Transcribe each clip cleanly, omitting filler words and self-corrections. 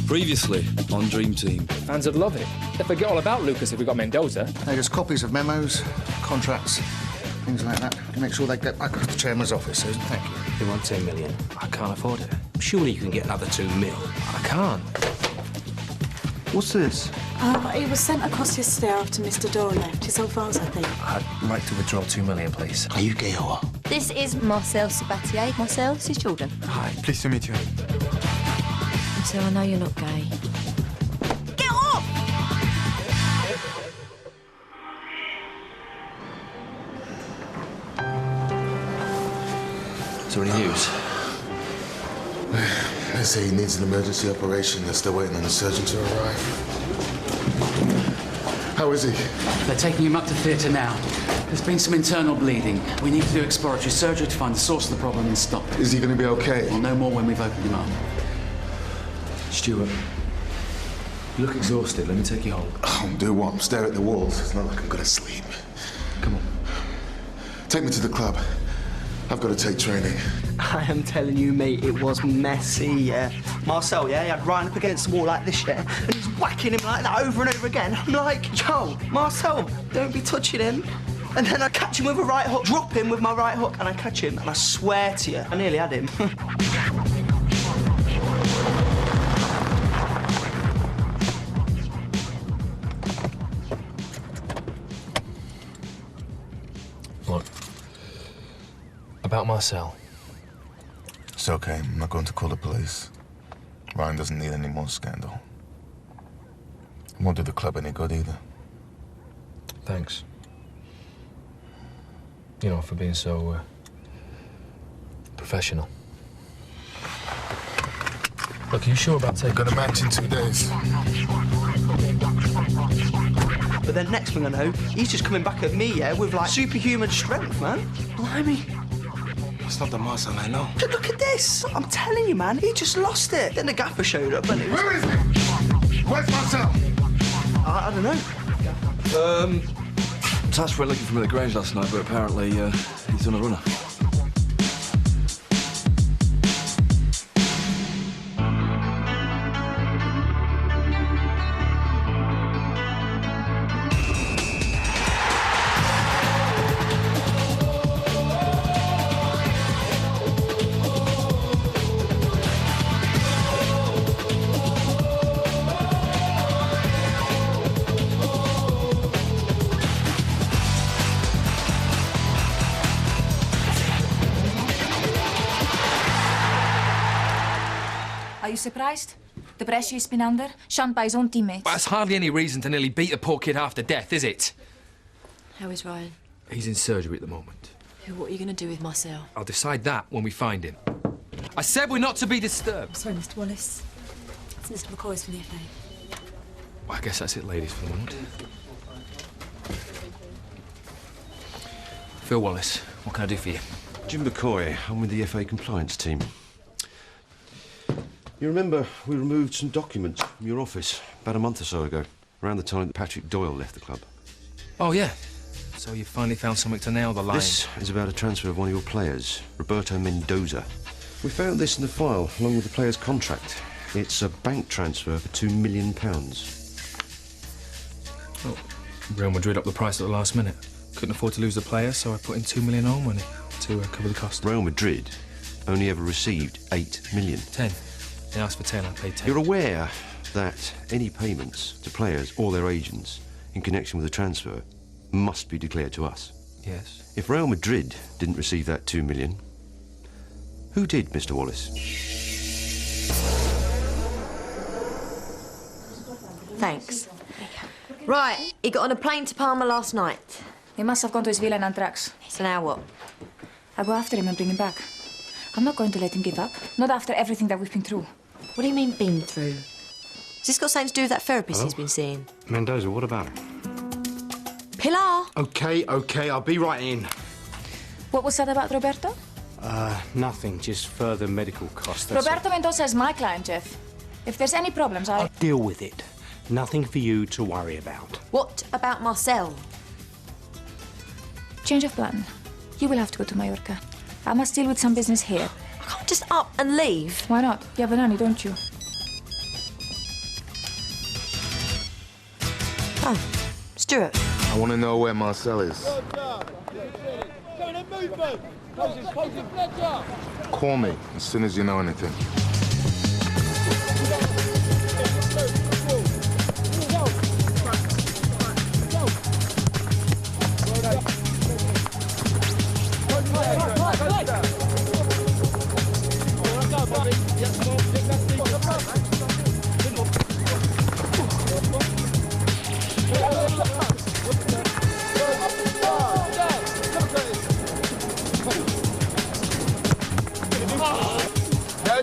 Previously on Dream Team. Fans would love it. They'd forget all about Lucas if we got Mendoza. They us copies of memos, contracts, things like that, to make sure they get back to the chairman's office, Susan. Thank you. You want 10 million? I can't afford it. Surely you can get another 2 mil. I can't. What's this? It was sent across yesterday after Mr. Doyle left. His old files, I think. I'd like to withdraw 2 million, please. Are you gay or what? This is Marcel Sabatier. Marcel, this is Jordan. Hi, pleased to meet you. Marcel, I know you're not gay. Get off! Is there any news? They say he needs an emergency operation. They're still waiting on the surgeon to arrive. How is he? They're taking him up to theatre now. There's been some internal bleeding. We need to do exploratory surgery to find the source of the problem and stop it. Is he going to be okay? We'll know more when we've opened him up. Stuart, you look exhausted. Let me take you home. Oh, do what? Stare at the walls. It's not like I'm going to sleep. Come on. Take me to the club. I've got to take training. I am telling you, mate, it was messy, yeah. Marcel, yeah, he had Ryan up against the wall like this, yeah, and he's whacking him like that over and over again. I'm like, yo, Marcel, don't be touching him. And then I catch him with a right hook, drop him with my right hook, and I catch him, and I swear to you, I nearly had him. Look, about Marcel. It's okay. I'm not going to call the police. Ryan doesn't need any more scandal. It won't do the club any good either. Thanks. You know, for being so, professional. Look, are you sure about taking... Got a match in 2 days. But then next thing I know, he's just coming back at me, yeah, with, like, superhuman strength, man. Blimey. It's not the Marcel I know. Look at this. I'm telling you, man, he just lost it. Then the gaffer showed up and it was... Where is he? Where's Marcel? I don't know. Task went looking for him at the Grange last night, but apparently he's on a runner. Are you surprised? The pressure he's been under, shunned by his own teammates. Well, that's hardly any reason to nearly beat a poor kid half to death, is it? How is Ryan? He's in surgery at the moment. What are you going to do with Marcel? I'll decide that when we find him. I said we're not to be disturbed. Sorry, Mr. Wallace. It's Mr. McCoy's from the FA. Well, I guess that's it, ladies, for the moment. Phil Wallace, what can I do for you? Jim McCoy, I'm with the FA compliance team. You remember we removed some documents from your office about a month or so ago, around the time that Patrick Doyle left the club. Oh, yeah. So you finally found something to nail the line. This is about a transfer of one of your players, Roberto Mendoza. We found this in the file, along with the player's contract. It's a bank transfer for £2 million. Oh, Real Madrid upped the price at the last minute. Couldn't afford to lose the player, so I put in £2 million own money to cover the cost. Real Madrid only ever received £8 million. 10. They asked for 10, I paid 10. You're aware that any payments to players or their agents in connection with the transfer must be declared to us? Yes. If Real Madrid didn't receive that £2 million, who did, Mr. Wallace? Thanks. Right, he got on a plane to Palma last night. He must have gone to his villa in Antrax. So now what? I'll go after him and bring him back. I'm not going to let him give up. Not after everything that we've been through. What do you mean, been through? Has this got something to do with that therapist he's been seeing? Mendoza, what about him? Pilar! OK, I'll be right in. What was that about Roberto? Nothing, just further medical costs. That's Roberto Mendoza is my client, Jeff. If there's any problems, I'll deal with it. Nothing for you to worry about. What about Marcel? Change of plan. You will have to go to Mallorca. I must deal with some business here. I can't just up and leave. Why not? You have a nanny, don't you? Oh, Stuart. I want to know where Marcel is. Call me as soon as you know anything.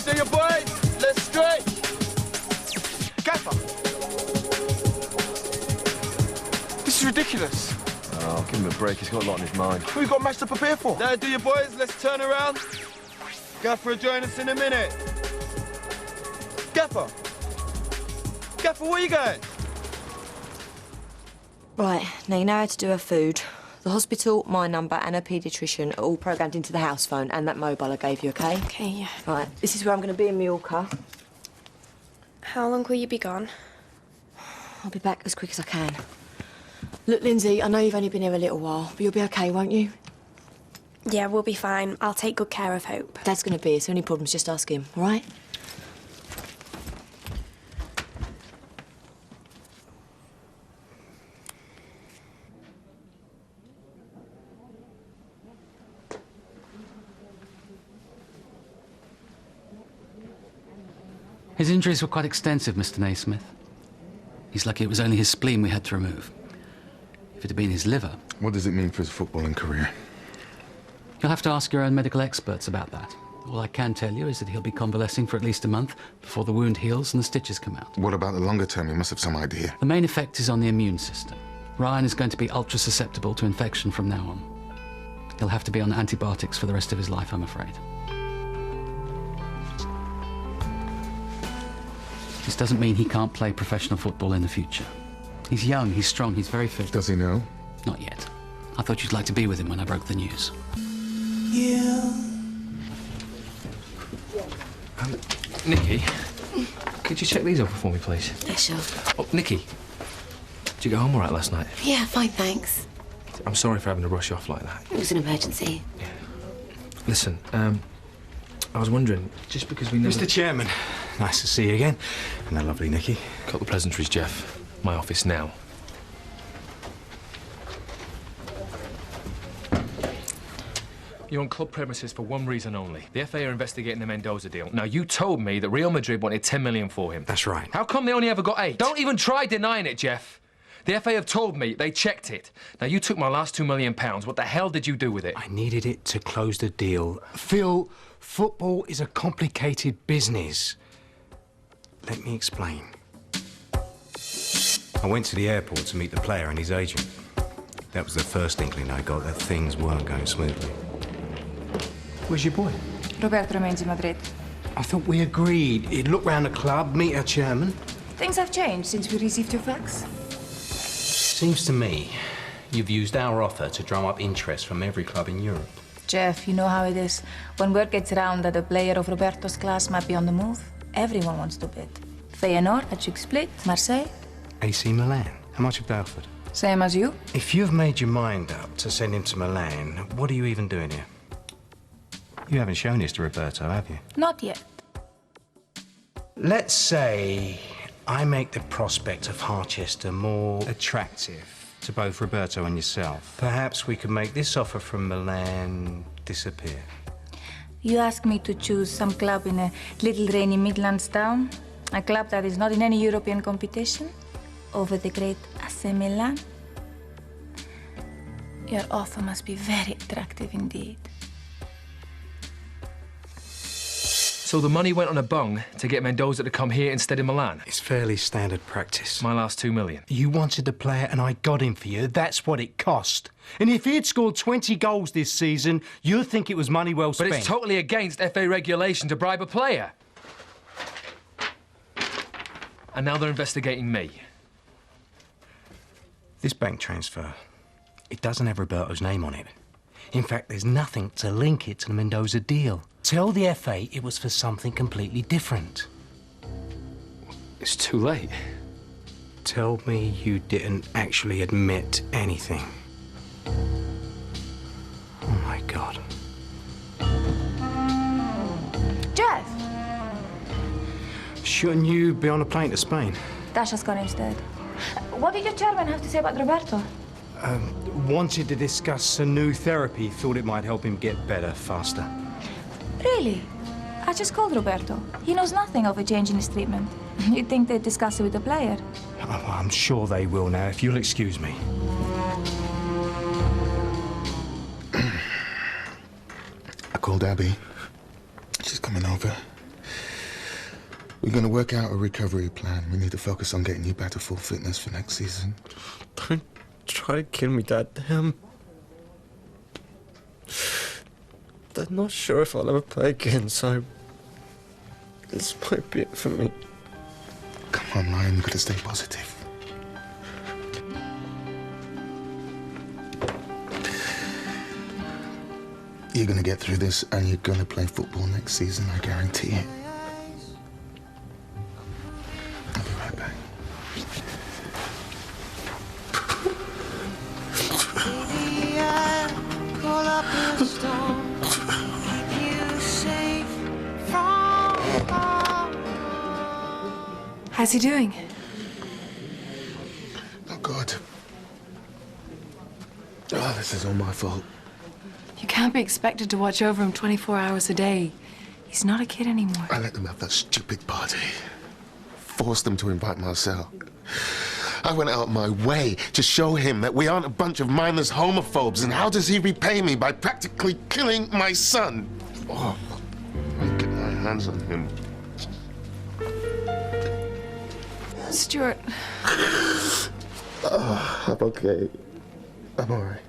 Do your boys. Let's straight. Gaffer. This is ridiculous. Oh, give him a break. He's got a lot on his mind. Who you got match to prepare for? Now, do your boys. Let's turn around. Gaffer will join us in a minute. Gaffer. Gaffer, where you going? Right, now you know how to do her food. The hospital, my number, and her paediatrician are all programmed into the house phone and that mobile I gave you, OK? OK, yeah. Right, this is where I'm going to be in Mallorca. How long will you be gone? I'll be back as quick as I can. Look, Lindsay, I know you've only been here a little while, but you'll be OK, won't you? Yeah, we'll be fine. I'll take good care of Hope. Dad's going to be here, so any problems, just ask him, all right? His injuries were quite extensive, Mr. Naismith. He's lucky it was only his spleen we had to remove. If it had been his liver... What does it mean for his footballing career? You'll have to ask your own medical experts about that. All I can tell you is that he'll be convalescing for at least a month before the wound heals and the stitches come out. What about the longer term? You must have some idea. The main effect is on the immune system. Ryan is going to be ultra-susceptible to infection from now on. He'll have to be on antibiotics for the rest of his life, I'm afraid. This doesn't mean he can't play professional football in the future. He's young, he's strong, he's very fit. Does he know? Not yet. I thought you'd like to be with him when I broke the news. Nikki, could you check these over for me, please? Yeah, sure. Oh, Nikki, did you get home all right last night? Yeah, fine, thanks. I'm sorry for having to rush you off like that. It was an emergency. Yeah. Listen, I was wondering, just because we never... Mr. Chairman, nice to see you again. And that lovely Nikki. Got the pleasantries, Jeff. My office now. You're on club premises for one reason only. The FA are investigating the Mendoza deal. Now, you told me that Real Madrid wanted 10 million for him. That's right. How come they only ever got 8? Don't even try denying it, Jeff. The FA have told me they checked it. Now, you took my last £2 million. What the hell did you do with it? I needed it to close the deal. Phil, football is a complicated business. Let me explain. I went to the airport to meet the player and his agent. That was the first inkling I got that things weren't going smoothly. Where's your boy? Roberto remains in Madrid. I thought we agreed he'd look round the club, meet our chairman. Things have changed since we received your fax. Seems to me you've used our offer to drum up interest from every club in Europe. Jeff, you know how it is. When word gets around that a player of Roberto's class might be on the move, everyone wants to bid. Feyenoord, Hajduk Split, Marseille. AC Milan. How much have they offered? Same as you. If you've made your mind up to send him to Milan, what are you even doing here? You haven't shown this to Roberto, have you? Not yet. Let's say I make the prospect of Harchester more attractive to both Roberto and yourself. Perhaps we could make this offer from Milan disappear. You ask me to choose some club in a little rainy Midlands town, a club that is not in any European competition, over the great AC Milan? Your offer must be very attractive indeed. So the money went on a bung to get Mendoza to come here instead of Milan? It's fairly standard practice. My last $2 million. You wanted the player and I got him for you. That's what it cost. And if he had scored 20 goals this season, you'd think it was money well spent. But it's totally against FA regulation to bribe a player. And now they're investigating me. This bank transfer, it doesn't have Roberto's name on it. In fact, there's nothing to link it to the Mendoza deal. Tell the FA it was for something completely different. It's too late. Tell me you didn't actually admit anything. Oh, my God. Jeff! Shouldn't you be on a plane to Spain? Dasha's gone instead. What did your chairman have to say about Roberto? Wanted to discuss a new therapy. Thought it might help him get better faster. Really? I just called Roberto. He knows nothing of a change in his treatment. You'd think they'd discuss it with the player. Oh, I'm sure they will now, if you'll excuse me. I called Abby. She's coming over. We're going to work out a recovery plan. We need to focus on getting you back to full fitness for next season. Don't try to kill me, Dad. I'm not sure if I'll ever play again, so this might be it for me. Come on, Ryan, you've got to stay positive. You're going to get through this and you're going to play football next season, I guarantee it. I'll be right back. How's he doing? Oh, God. Oh, this is all my fault. You can't be expected to watch over him 24 hours a day. He's not a kid anymore. I let them have that stupid party. Forced them to invite Marcel. I went out my way to show him that we aren't a bunch of mindless homophobes, and how does he repay me by practically killing my son? Oh, I get my hands on him. Stuart. Oh, I'm okay. I'm all right.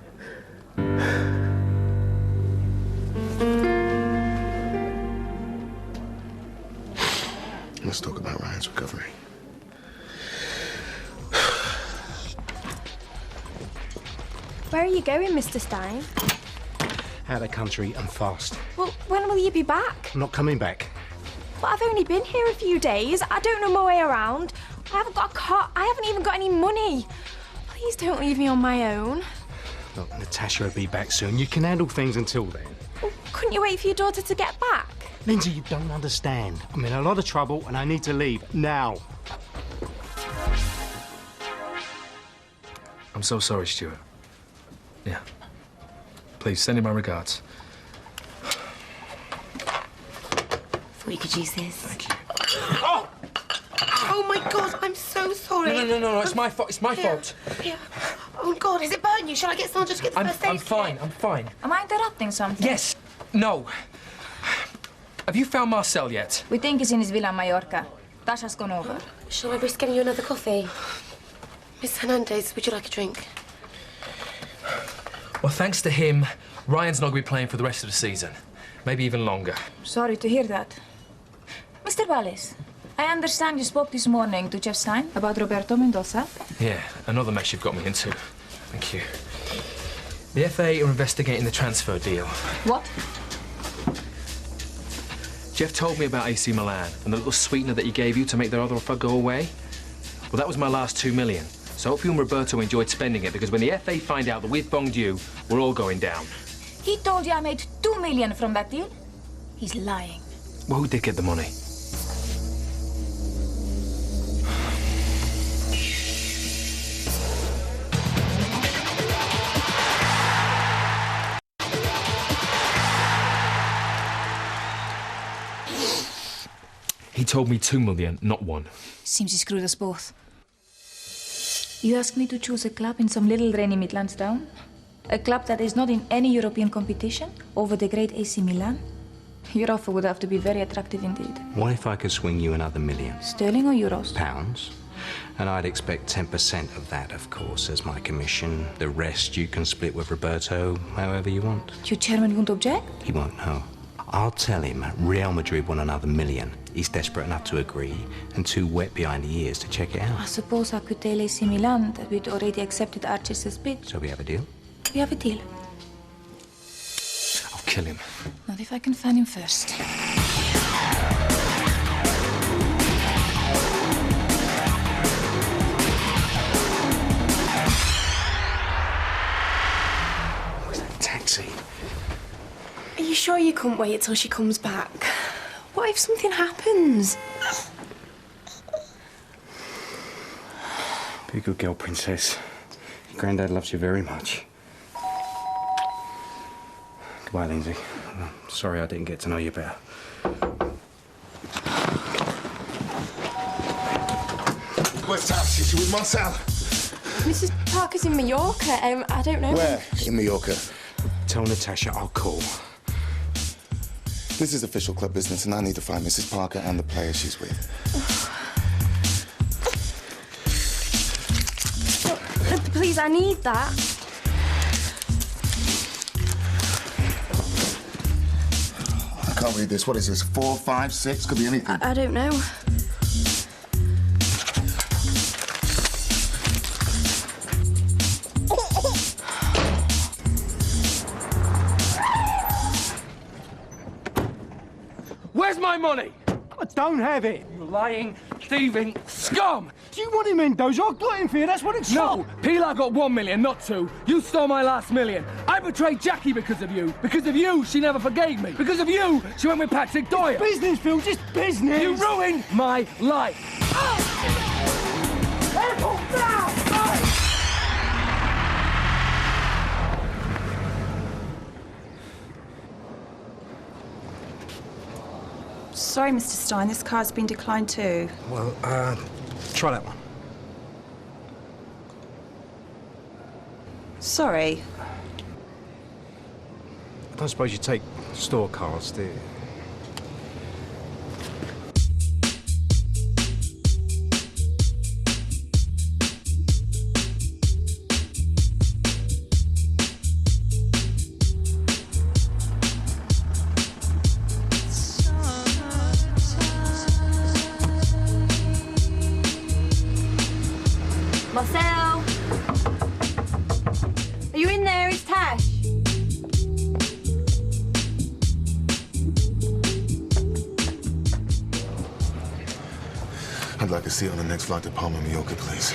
Let's talk about Ryan's recovery. Where are you going, Mr. Stein? Out of the country and fast. Well, when will you be back? I'm not coming back. Well, I've only been here a few days. I don't know my way around. I haven't got a car. I haven't even got any money. Please don't leave me on my own. Look, Natasha will be back soon. You can handle things until then. Well, couldn't you wait for your daughter to get back? Lindsay, you don't understand. I'm in a lot of trouble and I need to leave now. I'm so sorry, Stuart. Yeah. Please, send him my regards. Thought you could use this. Thank you. Oh! Oh, my God, I'm so sorry. No, it's my fault. It's my fault. Here. Oh, God, has it burned you? Shall I get someone just to get the first aid I'm fine. I'm fine. Am I interrupting something? Yes. No. Have you found Marcel yet? We think he's in his villa in Mallorca. Dasha's gone over. Shall I risk getting you another coffee? Miss Hernandez, would you like a drink? Well, thanks to him, Ryan's not going to be playing for the rest of the season. Maybe even longer. Sorry to hear that. Mr. Wallace, I understand you spoke this morning to Jeff Stein about Roberto Mendoza. Yeah, another mess you've got me into. Thank you. The FA are investigating the transfer deal. What? Jeff told me about AC Milan and the little sweetener that he gave you to make their other offer go away. Well, that was my last $2 million. So hope you and Roberto enjoyed spending it, because when the FA find out that we've bunged you, we're all going down. He told you I made $2 million from that deal? He's lying. Well, who did get the money? He told me $2 million, not $1. Seems he screwed us both. You asked me to choose a club in some little rainy Midlands town? A club that is not in any European competition over the great AC Milan? Your offer would have to be very attractive indeed. What if I could swing you another $1 million? Sterling or euros? Pounds. And I'd expect 10% of that, of course, as my commission. The rest you can split with Roberto however you want. Your chairman won't object? He won't know. I'll tell him Real Madrid want another $1 million. He's desperate enough to agree and too wet behind the ears to check it out. I suppose I could tell AC Milan that we'd already accepted Archie's bid. So we have a deal? We have a deal. I'll kill him. Not if I can find him first. you couldn't wait till she comes back. What if something happens? Be a good girl, Princess. Your Granddad loves you very much. Goodbye, Lindsay. Sorry I didn't get to know you better. Where's Tash? Is she with Marcel? Mrs. Parker's in Mallorca. I don't know. Where in Mallorca? Tell Natasha I'll call. This is official club business, and I need to find Mrs. Parker and the player she's with. Please, I need that. I can't read this. What is this? 4, 5, 6? Could be anything. I don't know. Where's my money? I don't have it. You lying, thieving scum! Do you want him, Mendoza? I got him for you, that's what it's No, Pilar got 1 million, not 2. You stole my last million. I betrayed Jackie because of you. Because of you, she never forgave me. Because of you, she went with Patrick Doyle. It's business, Phil, just business. You ruined my life. Sorry, Mr. Stein, this card's been declined too. Well, try that one. Sorry. I don't suppose you take store cards, do you? Marcel! Are you in there? It's Tash. I'd like to see on the next flight to Palma, Mallorca, please.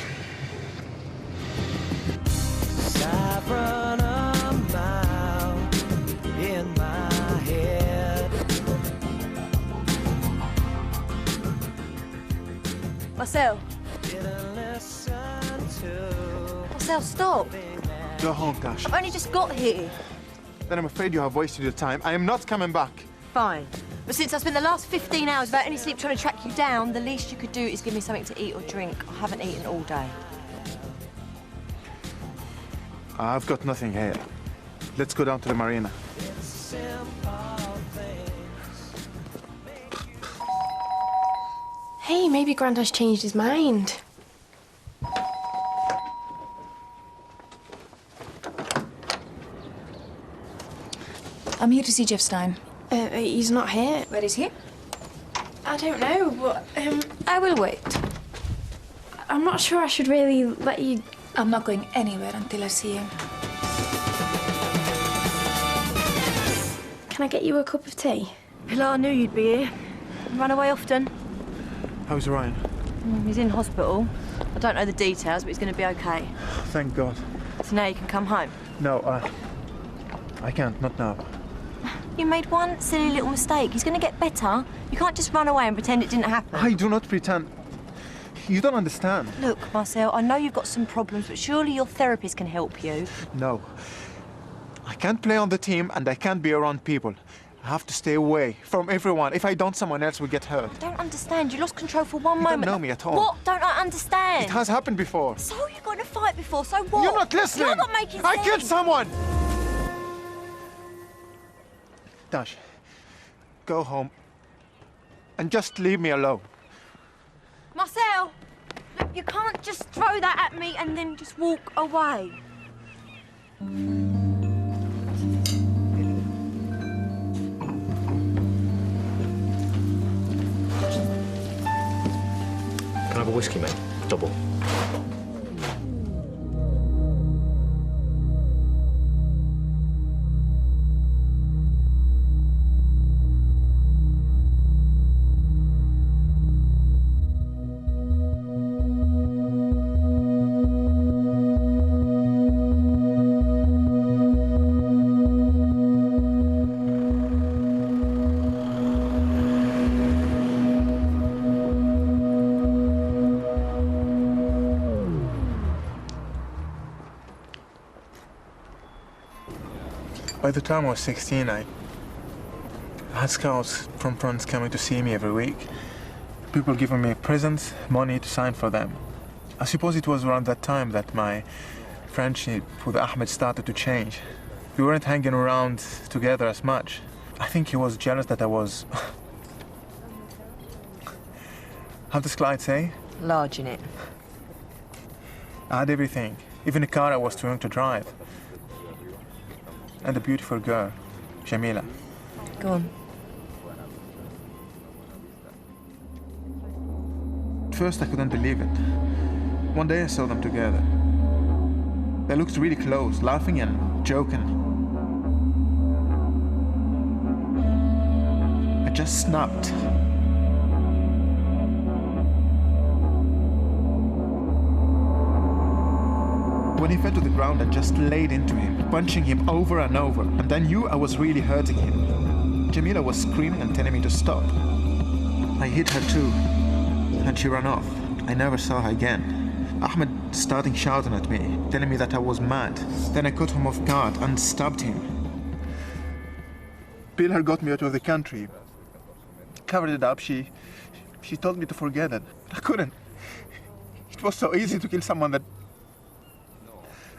I've run a mile in my head. Marcel. Marcel, stop. Go home, Tash. I've only just got here. Then I'm afraid you have wasted your time. I am not coming back. Fine. But since I spent the last 15 hours without any sleep trying to track you down, the least you could do is give me something to eat or drink. I haven't eaten all day. I've got nothing here. Let's go down to the marina. Hey, maybe Grandad's changed his mind. I'm here to see Jeff Stein. He's not here. Where is he? I don't know, but, I will wait. I'm not sure I should really let you... I'm not going anywhere until I see him. Can I get you a cup of tea? Pilar, I knew you'd be here. You run away often. How's Ryan? He's in hospital. I don't know the details, but he's going to be okay. Thank God. So now you can come home. No, I can't. Not now. You made one silly little mistake. He's going to get better. You can't just run away and pretend it didn't happen. I do not pretend. You don't understand. Look, Marcel, I know you've got some problems, but surely your therapist can help you. No. I can't play on the team and I can't be around people. I have to stay away from everyone. If I don't, someone else will get hurt. I don't understand. You lost control for one You moment. don't know me at all. What don't I understand? It has happened before. So you got in a fight before, so what? You're not listening! You're not making sense. I killed someone! Tash, go home and just leave me alone. Marcel, look, you can't just throw that at me and then just walk away. Can I have a whiskey, mate? Double. By the time I was 16, I had scouts from France coming to see me every week. People giving me presents, money to sign for them. I suppose it was around that time that my friendship with Ahmed started to change. We weren't hanging around together as much. I think he was jealous that I was... How does Clyde say? Large in it. I had everything, even a car I was too young to drive. And a beautiful girl, Jamila. Go on. At first I couldn't believe it. One day I saw them together. They looked really close, laughing and joking. I just snapped. When he fell to the ground, I just laid into him, punching him over and over, and I knew I was really hurting him. Jamila was screaming and telling me to stop. I hit her too, and she ran off. I never saw her again. Ahmed started shouting at me, telling me that I was mad. Then I caught him off guard and stabbed him. Pilar got me out of the country, covered it up. She told me to forget it. I couldn't. It was so easy to kill someone that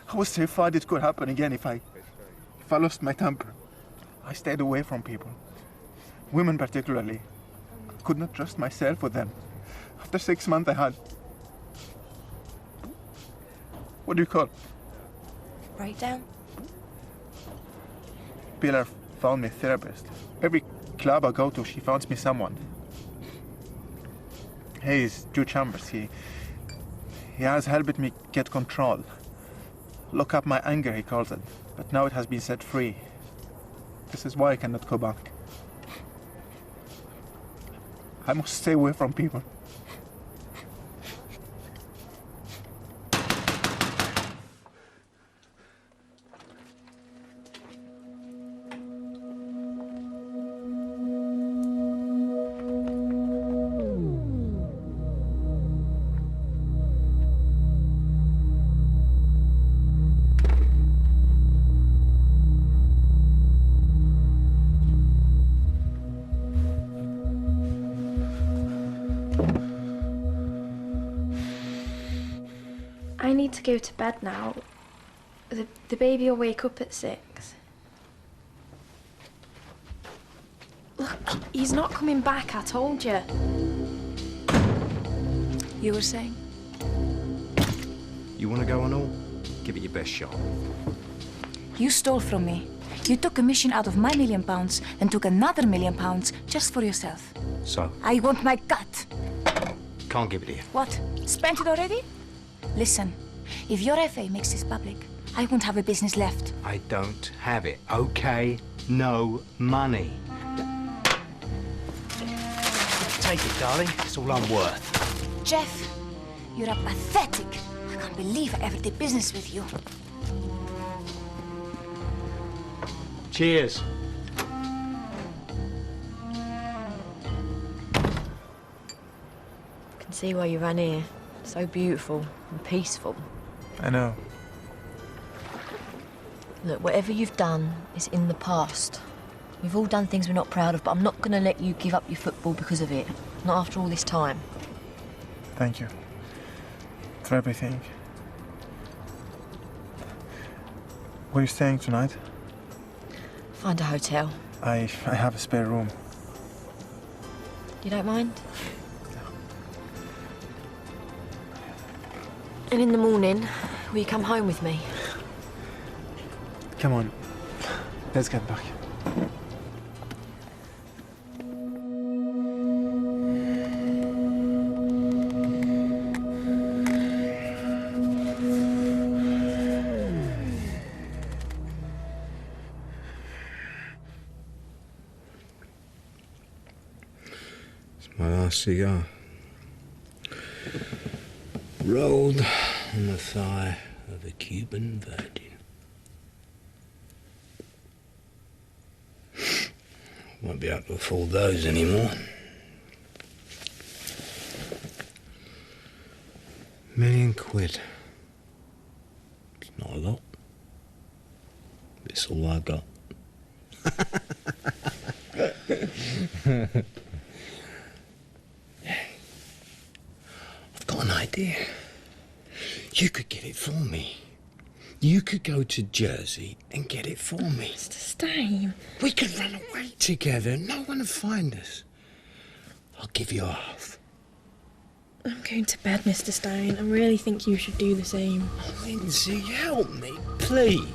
I was terrified it could happen again if I lost my temper. I stayed away from people, women particularly. I could not trust myself with them. After 6 months I had... What do you call it? Breakdown? Pilar found me a therapist. Every club I go to, she finds me someone. He's Joe Chambers. He has helped me get control. Lock up my anger, he calls it. But now it has been set free. This is why I cannot go back. I must stay away from people. I need to go to bed now. The baby will wake up at 6. Look, he's not coming back, I told you. You were saying? You want to go on all? Give it your best shot. You stole from me. You took a mission out of my £1 million and took another £1 million just for yourself. So? I want my cut. Can't give it here. What? Spent it already? Listen, if your FA makes this public, I won't have a business left. I don't have it, okay? No money. Take it, darling. It's all I'm worth. Jeff, you're a pathetic. I can't believe I ever did business with you. Cheers. I can see why you ran here. So beautiful and peaceful. I know. Look, whatever you've done is in the past. We've all done things we're not proud of, but I'm not going to let you give up your football because of it. Not after all this time. Thank you for everything. Where are you staying tonight? Find a hotel. I have a spare room. You don't mind? And in the morning, will you come home with me? Come on. Let's get back. It's my last cigar. Rolled on the thigh of a Cuban virgin. Won't be able to afford those anymore. £1 million. It's not a lot. It's all I got. I've got an idea. You could get it for me. You could go to Jersey and get it for me. Mr. Stein. We could run away together. No one would find us. I'll give you half. I'm going to bed, Mr. Stein. I really think you should do the same. Oh, Lindsay, help me, please.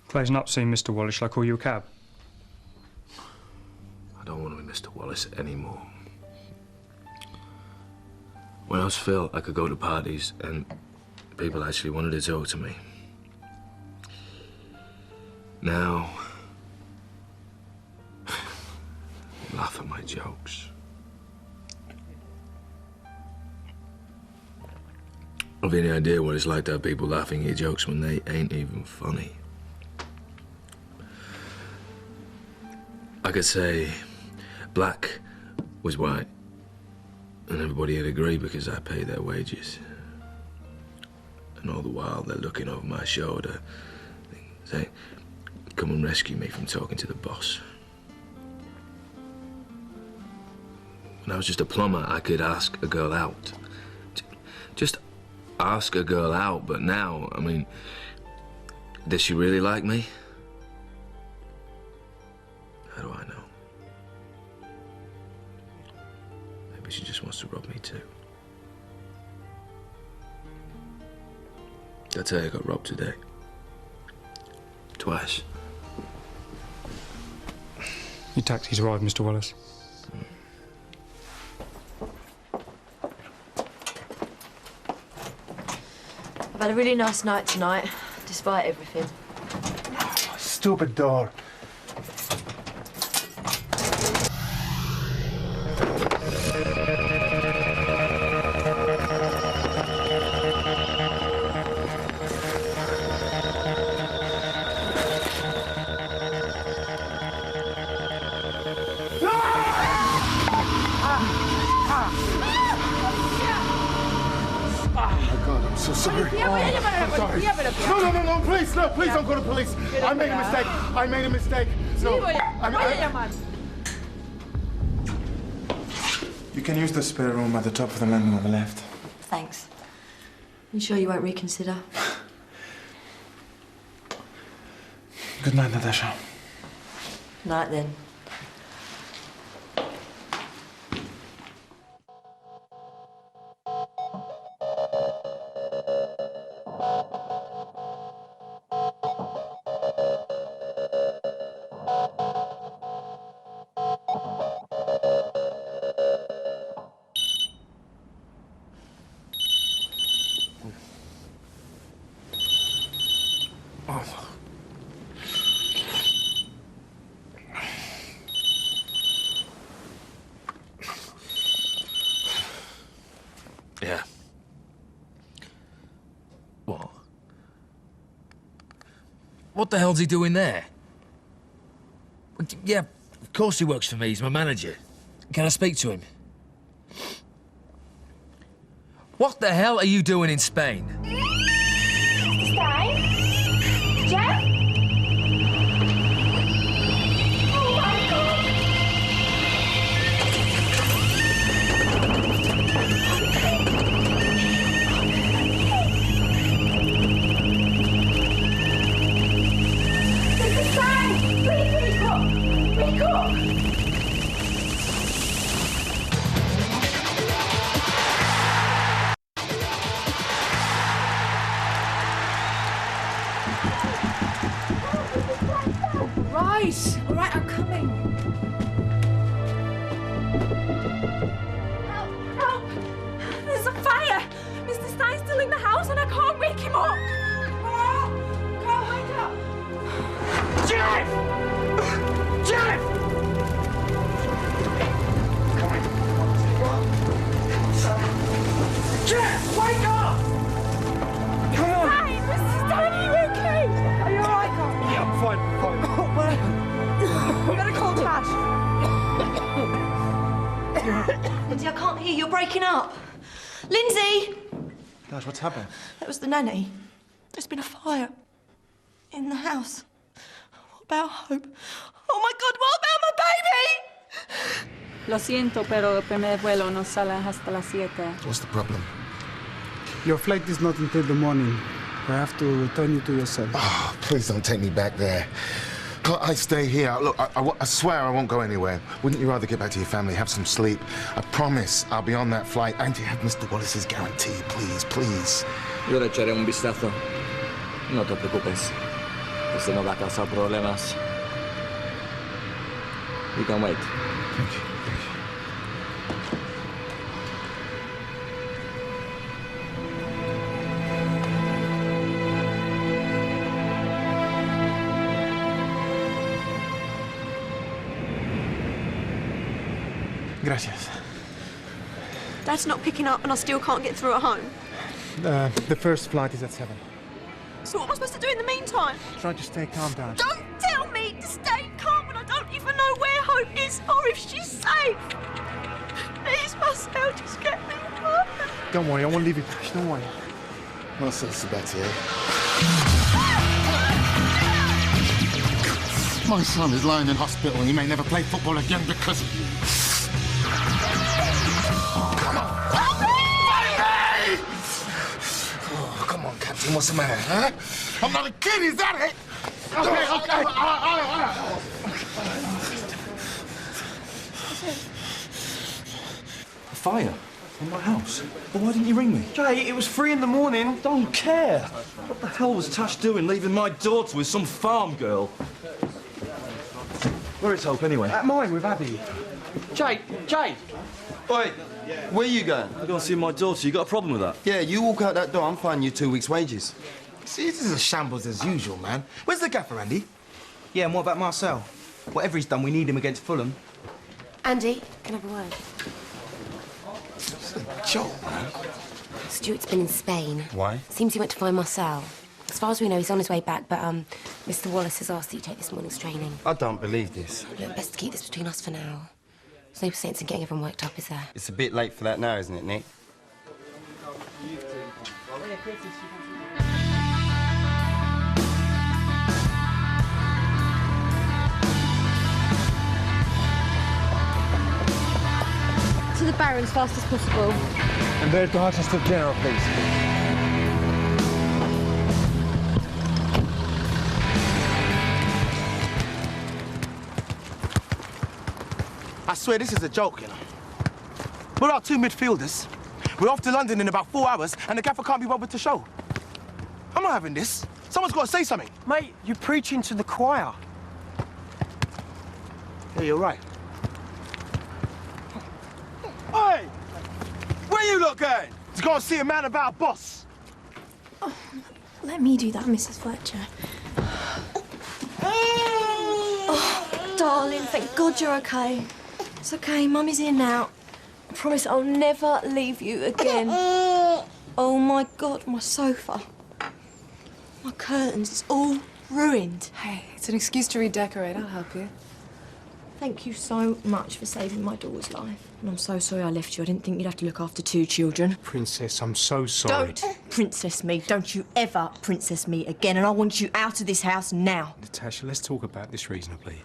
Clay's not seen Mr. Wallace. Shall I call you a cab? I don't want to be Mr. Wallace anymore. When I was Phil, I could go to parties and people actually wanted to talk to me. Now, laugh at my jokes. Have any idea what it's like to have people laughing at your jokes when they ain't even funny? I could say black was white, and everybody would agree because I pay their wages. And all the while they're looking over my shoulder, saying, come and rescue me from talking to the boss. When I was just a plumber, I could ask a girl out. Just ask a girl out, but now, I mean, does she really like me? How do I know? Maybe she just wants to rob me too. Did I tell you I got robbed today? Twice. Your taxi's arrived, Mr. Wallace. I've had a really nice night tonight, despite everything. Stupid door. So sorry. I'm sorry. No, please, no, please don't go to police. I made a mistake. I made a mistake. No, You can use the spare room at the top of the landing on the left. Thanks. You sure you won't reconsider? Good night, Natasha. Night then. Yeah. What? What the hell's he doing there? Yeah, of course he works for me. He's my manager. Can I speak to him? What the hell are you doing in Spain? Stein? Jeff? Oh my God! Mr. Stein! Please, Rico! Right, all right, I'm coming. Help! There's a fire! Mr. Stein's still in the house and I can't wake him up! Can't wake up! Jeff! Jeff! Jeff, wake up! Come on! Stein! Mr. Stein, are you okay? Are you all right, Carl? Yeah, I'm fine. You better call Tash. can't hear. You're breaking up. Lindsay! Gosh, what's happened? That was the nanny. There's been a fire in the house. What about Hope? Oh my God, what about my baby? Lo siento, pero el primer vuelo no sale hasta las 7. What's the problem? Your flight is not until the morning. I have to return you to your cell. Oh, please don't take me back there. Can't I stay here? Look, I swear I won't go anywhere. Wouldn't you rather get back to your family, have some sleep? I promise I'll be on that flight. And you have Mr. Wallace's guarantee, please, please. Yo le echaré un vistazo. No te preocupes. Este no va a causar problemas. You can wait. Thank you. Gracias. Dad's not picking up and I still can't get through at home. The first flight is at 7. So what am I supposed to do in the meantime? Try to stay calm down. Don't tell me to stay calm when I don't even know where Hope is or if she's safe. Please, Marcel, just get me home. Don't worry, I won't leave you. Don't worry. Marcel Sabatier. My son is lying in hospital and he may never play football again because of you. Come on. Help me! Oh, come on, Captain. What's the matter, huh? I'm not a kid, is that it? Okay. A fire in my house. Well, why didn't you ring me? Jay, it was 3 in the morning. Don't care. What the hell was Tash doing leaving my daughter with some farm girl? Where is Hope, anyway? At mine with Abby. Jay! Oi, where you going? I'm going to see my daughter. You got a problem with that? Yeah, you walk out that door, I'm fining you 2 weeks' wages. See, this is a shambles as usual, man. Where's the gaffer, Andy? Yeah, and what about Marcel? Whatever he's done, we need him against Fulham. Andy, can I have a word? It's a joke, man. Stuart's been in Spain. Why? Seems he went to find Marcel. As far as we know, he's on his way back, but Mr. Wallace has asked that you take this morning's training. I don't believe this. Look, best to keep this between us for now. There's no sense in getting everyone worked up, is there? It's a bit late for that now, isn't it, Nick? To the Barrow as fast as possible. And there to Harchester General, please. I swear this is a joke, you know. We're our 2 midfielders. We're off to London in about 4 hours, and the gaffer can't be bothered to show. I'm not having this. Someone's got to say something. Mate, you're preaching to the choir. Yeah, you're right. Oi! Where you lot going? To go and see a man about a boss. Oh, let me do that, Mrs. Fletcher. Oh, darling, thank God you're okay. It's okay, Mummy's here now. I promise I'll never leave you again. Oh my God, my sofa. My curtains, it's all ruined. Hey, it's an excuse to redecorate. I'll help you. Thank you so much for saving my daughter's life. And I'm so sorry I left you. I didn't think you'd have to look after 2 children. Princess, I'm so sorry. Don't princess me. Don't you ever princess me again. And I want you out of this house now. Natasha, let's talk about this reasonably.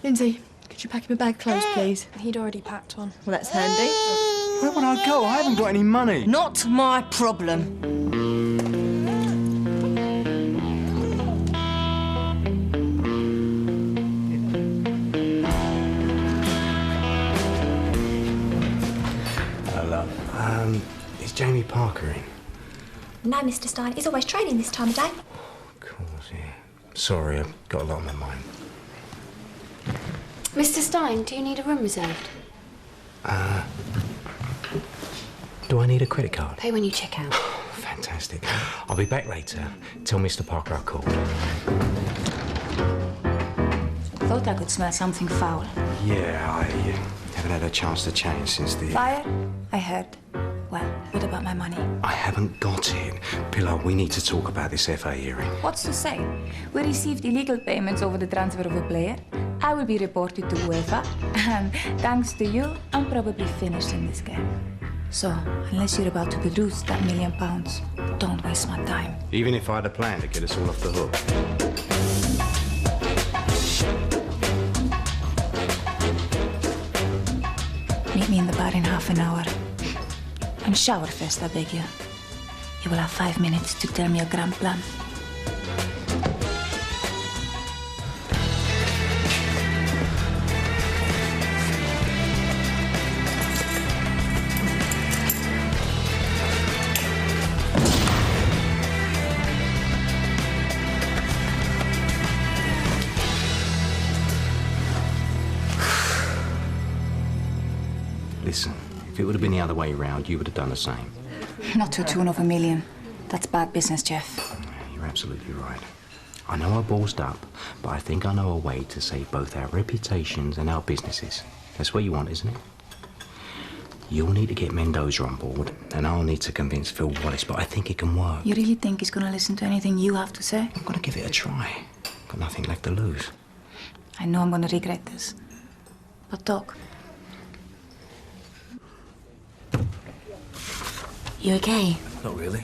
Lindsay, could you pack him a bag of clothes, please? He'd already packed one. Well, that's handy. Where would I go? I haven't got any money. Not my problem. Hello. Is Jamie Parker in? No, Mr. Stein. He's always training this time of day. Of course, yeah. Sorry, I've got a lot on my mind. Mr. Stein, do you need a room reserved? Do I need a credit card? Pay when you check out. Fantastic. I'll be back later. Tell Mr. Parker I called. Thought I could smell something foul. Yeah, I haven't had a chance to change since the... Fire? I heard. Well, what about my money? I haven't got it. Pilar, we need to talk about this FA hearing. What's to say? We received illegal payments over the transfer of a player. I will be reported to UEFA. And thanks to you, I'm probably finished in this game. So, unless you're about to produce that £1 million, don't waste my time. Even if I had a plan to get us all off the hook. Meet me in the bar in half an hour. And shower first, I beg you. You will have 5 minutes to tell me your grand plan. Listen, if it would have been the other way around, you would have done the same. Not to a tune of $1 million. That's bad business, Jeff. You're absolutely right. I know I ballsed up, but I think I know a way to save both our reputations and our businesses. That's what you want, isn't it? You'll need to get Mendoza on board, and I'll need to convince Phil Wallace, but I think it can work. You really think he's gonna listen to anything you have to say? I'm gonna give it a try. Got nothing left to lose. I know I'm gonna regret this. But talk. You okay? Not really.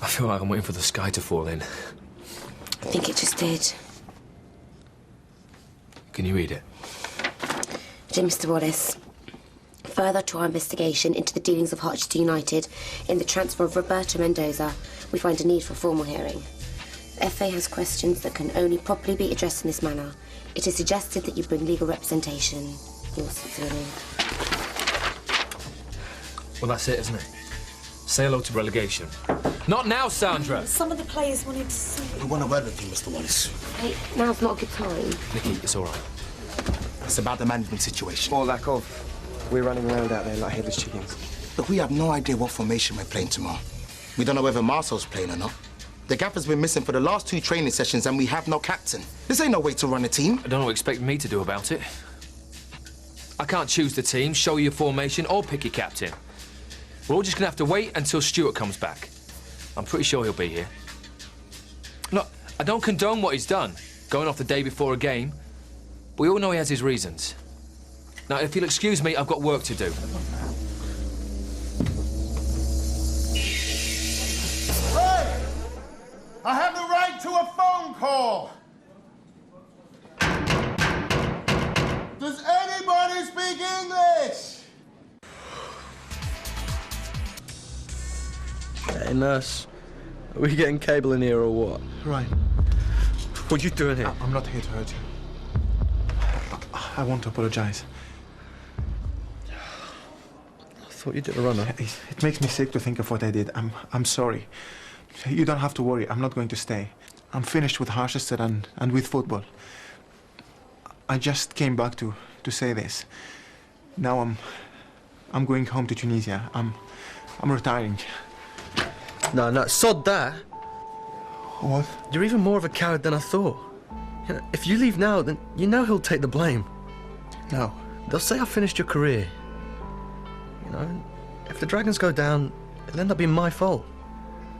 I feel like I'm waiting for the sky to fall in. I think it just did. Can you read it? Dear Mr. Wallace, further to our investigation into the dealings of Harchester United in the transfer of Roberto Mendoza, we find a need for a formal hearing. The FA has questions that can only properly be addressed in this manner. It is suggested that you bring legal representation. Yours sincerely. Well, that's it, isn't it? Say hello to relegation. Not now, Sandra! Some of the players wanted to see. We want a word with you, Mr. Wallace. Hey, now's not a good time. Nicky, it's all right. It's about the management situation. Or lack of. We're running around out there like headless chickens. Look, we have no idea what formation we're playing tomorrow. We don't know whether Marcel's playing or not. The gaffer's been missing for the last 2 training sessions and we have no captain. This ain't no way to run a team. I don't know what you expect me to do about it. I can't choose the team, show you your formation, or pick your captain. We're all just gonna have to wait until Stuart comes back. I'm pretty sure he'll be here. Look, I don't condone what he's done, going off the day before a game. We all know he has his reasons. Now, if you'll excuse me, I've got work to do. Hey! I have the right to a phone call! Does anybody speak English? Hey, nurse. Are we getting cable in here or what? Right. What are you doing here? I'm not here to hurt you. I want to apologize. I thought you did a runner. It makes me sick to think of what I did. I'm sorry. You don't have to worry. I'm not going to stay. I'm finished with Harchester and with football. I just came back to say this. Now I'm going home to Tunisia. I'm retiring. No, sod that. What? You're even more of a coward than I thought. You know, if you leave now, then you know he'll take the blame. No. They'll say I finished your career. You know, if the Dragons go down, it'll end up being my fault.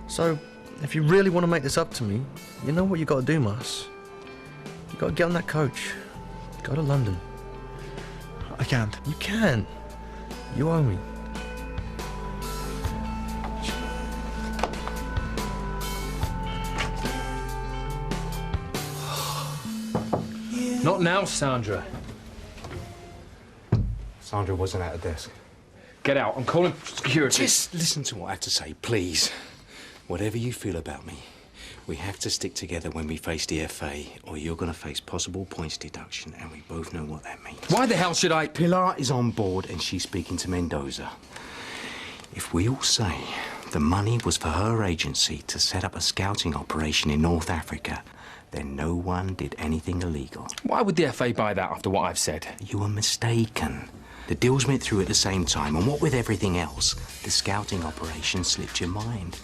So, if you really want to make this up to me, you know what you got to do, Mars. You got to get on that coach. Go to London. I can't. You can. You owe me. Not now, Sandra. Sandra wasn't at her desk. Get out. I'm calling security. Just listen to what I have to say, please. Whatever you feel about me, we have to stick together when we face the FA, or you're going to face possible points deduction, and we both know what that means. Why the hell should I? Pilar is on board, and she's speaking to Mendoza. If we all say the money was for her agency to set up a scouting operation in North Africa, then no one did anything illegal. Why would the FA buy that after what I've said? You were mistaken. The deals went through at the same time, and what with everything else, the scouting operation slipped your mind.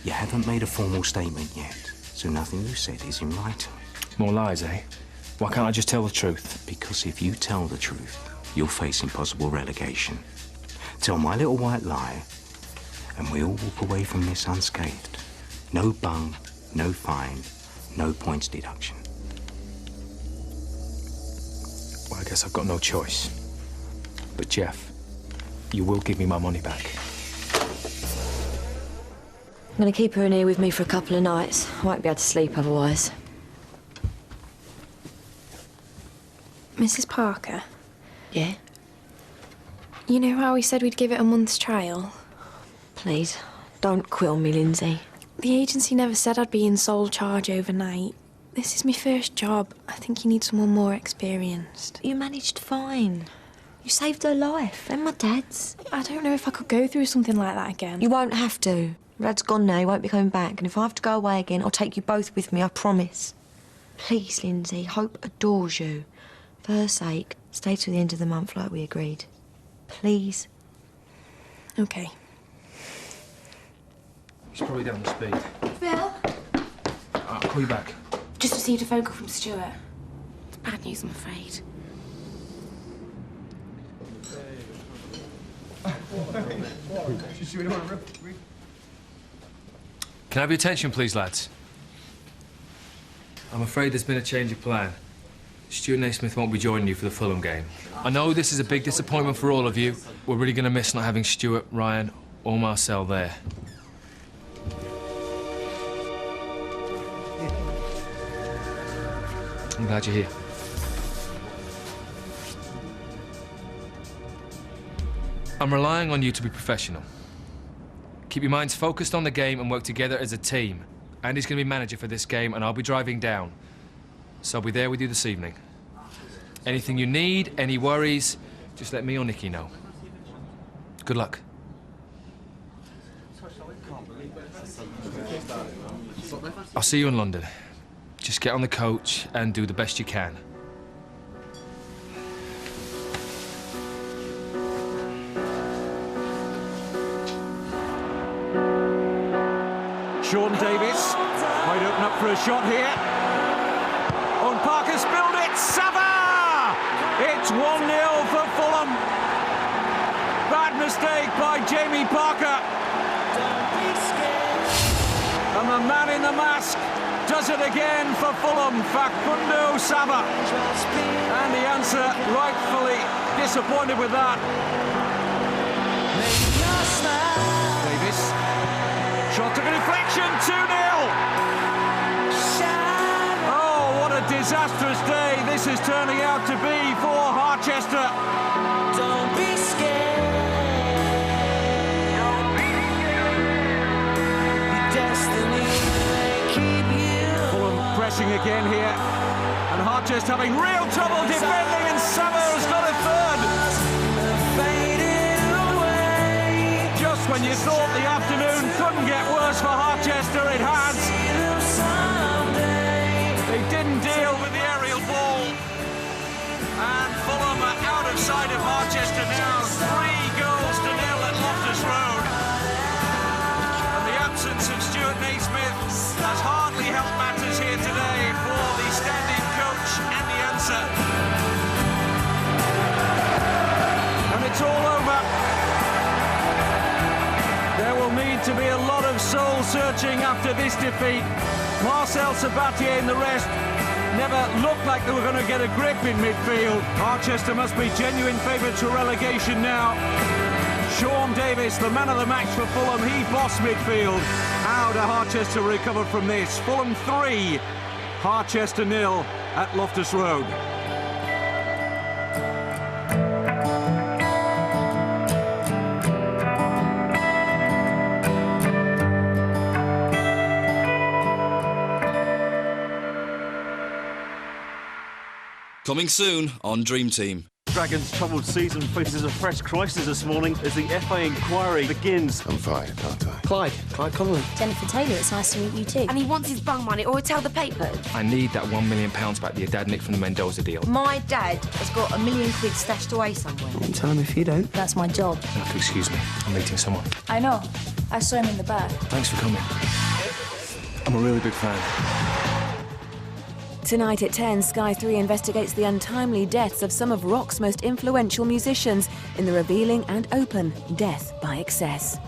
You haven't made a formal statement yet, so nothing you said is in writing. More lies, eh? Why can't I just tell the truth? Because if you tell the truth, you'll face impossible relegation. Tell my little white lie, and we'll walk away from this unscathed. No bung, no fine, no points deduction. Well, I guess I've got no choice. But, Jeff, you will give me my money back. I'm going to keep her in here with me for a couple of nights. I won't be able to sleep otherwise. Mrs. Parker? Yeah? You know how we said we'd give it a month's trial? Please, don't quit on me, Lindsay. The agency never said I'd be in sole charge overnight. This is my first job. I think you need someone more experienced. You managed fine. You saved her life, and my dad's. I don't know if I could go through something like that again. You won't have to. Dad's gone now, he won't be coming back. And if I have to go away again, I'll take you both with me, I promise. Please, Lindsay, Hope adores you. For her sake, stay till the end of the month like we agreed. Please. OK. She's probably down the speed. Bill? I'll call you back. Just received a phone call from Stuart. It's bad news, I'm afraid. Can I have your attention, please, lads? I'm afraid there's been a change of plan. Stuart Naismith won't be joining you for the Fulham game. I know this is a big disappointment for all of you. We're really going to miss not having Stuart, Ryan, or Marcel there. I'm glad you're here. I'm relying on you to be professional. Keep your minds focused on the game and work together as a team. Andy's going to be manager for this game, and I'll be driving down. So I'll be there with you this evening. Anything you need, any worries, just let me or Nicky know. Good luck. I'll see you in London. Just get on the coach and do the best you can. Sean Davis might open up for a shot here. Owen Parker spilled it. Sava! It's 1-0 for Fulham. Bad mistake by Jamie Parker. And the man in the mask does it again for Fulham, Facundo Sava. And the answer, rightfully disappointed with that. Davis. Shot to deflection, 2-0. Oh, what a disastrous day this is turning out to be for Harchester. Don't be scared. Your destiny may keep you. Fulham pressing again here. And Harchester having real trouble defending, and Sava has got a third. Just when you thought the afternoon couldn't get worse for Harchester, it has. They didn't deal with the aerial ball. And Fulham are out of sight of Harchester now. 3 goals to 0 at Loftus Road. And the absence of Stuart Naismith has hardly helped matters here today for the standing coach and the answer. And it's all over. There will need to be a lot of soul-searching after this defeat. Marcel Sabatier and the rest never looked like they were going to get a grip in midfield. Harchester must be genuine favourites for relegation now. Sean Davis, the man of the match for Fulham, he bossed midfield. How do Harchester recover from this? Fulham 3, Harchester 0 at Loftus Road. Coming soon on Dream Team. Dragons' troubled season faces a fresh crisis this morning as the FA inquiry begins. I'm fired, aren't I? Clyde Conlon. Jennifer Taylor, it's nice to meet you too. And he wants his bung money, or he'll tell the papers. I need that £1 million back that your dad nicked from the Mendoza deal. My dad has got £1 million stashed away somewhere. Don't tell him if you don't. That's my job. You have to excuse me. I'm meeting someone. I know. I saw him in the bar. Thanks for coming. I'm a really big fan. Tonight at 10, Sky 3 investigates the untimely deaths of some of rock's most influential musicians in the revealing and open Death by Excess.